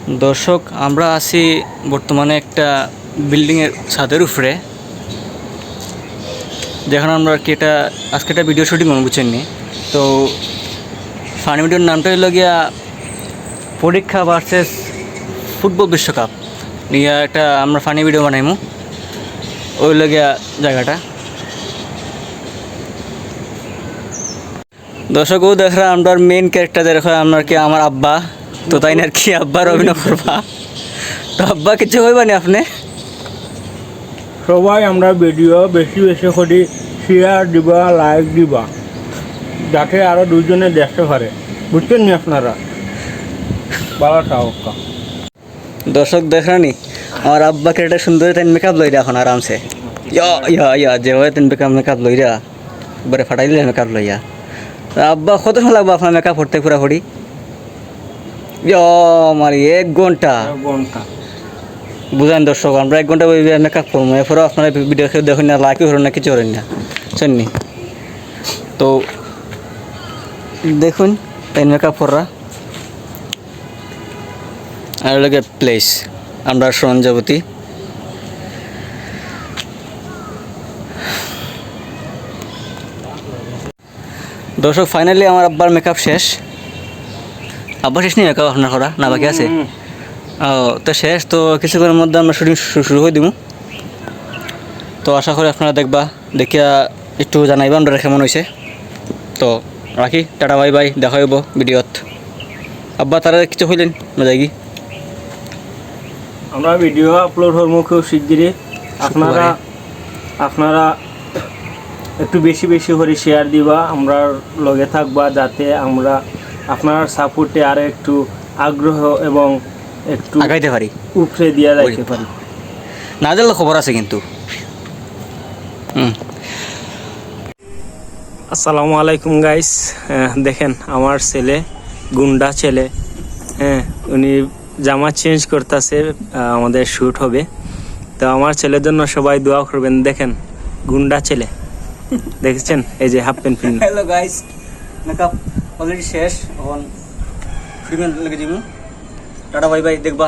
দর্শক, আমরা আছি বর্তমানে একটা বিল্ডিংয়ের ছাদের উপরে, যেখানে আমরা আর কি আজকে একটা ভিডিও শুটিং করবো, বুঝছেননি? তো ফানি ভিডিওর নামটা হলো গিয়া পরীক্ষা ভার্সেস ফুটবল বিশ্বকাপ নিয়ে একটা আমরা ফানি ভিডিও বানাইমু। ওই লগিয়া জায়গাটা দর্শক, ও দেখা আমরা মেন ক্যারেক্টার দেখা আপনার কি আমার আব্বা, তো তাই না আর কি আব্বার অভিনয় করবা। তো আব্বা কিছু হইবানি আপনি সবাই আমরা ভিডিও বেশি বেশি করি শেয়ার দিবা, লাইক দিবা, যাতে আরও দুজনে দেখতে পারে, বুঝছেন নি আপনারা? ভালো থাকা দর্শক দেখরানি আমার আব্বাকে একটা সুন্দর তেন মেকআপ লইরা এখন আরামসে যেভাবে তেন মেকআপ লইরা একবারে ফাটাই দিলে মেকআপ লইয়া। আব্বা কত সময় লাগবো আপনার মেকআপ করতে পুরাপুরি? আমার 1 ঘন্টা বুঝেন দর্শক, আমরা 1 ঘন্টা মেকআপ করবো, এরপরেও আপনারা ভিডিও খেয়ে দেখুন না, লাইকই করেন না, কিছু করেন না, শুননি? তো দেখুন তাই মেকআপ করা আর লাগে প্লেস আমরা সরঞ্জাবতী। দর্শক ফাইনালি আমার আব্বার মেকআপ শেষ। আব্বা শেষ নেই মেকআপ আপনার করা না, বাকি আছে? ও তো শেষ, তো কিছুক্ষণের মধ্যে আমরা শুটিং শুরু করে দিব। তো আশা করি আপনারা দেখবা, দেখিয়া একটু জানাইবা আমরা কেমন হয়েছে। তো রাখি, টাটা বাই বাই, দেখা হইব ভিডিওত। আব্বা তারা কিছু হইলেন না যাই? আমরা ভিডিও আপলোড হওয়ার মুখে শিগগিরই। আপনারা একটু বেশি বেশি করে শেয়ার দিবা, আমরা লগে থাকবা, যাতে আমরা আপনার সাপোর্টে আরও একটু আগ্রহ এবং একটু আগাইতে পারি, উপরে দিয়া যাইতে পারি। না দিলে খবর আছে কিন্তু। আসসালামু আলাইকুম গাইস, দেখেন আমার ছেলে, গুন্ডা ছেলে, উনি জামা চেঞ্জ করতেছে, আমাদের শ্যুট হবে। তো আমার ছেলের জন্য সবাই দোয়া করবেন। দেখেন গুন্ডা ছেলে, দেখেছেন? এই যে half pant pin. Hello guys, makeup already শেষ, এখন শুটিং লেগে যাবো। টাটা বাই বাই, দেখবা।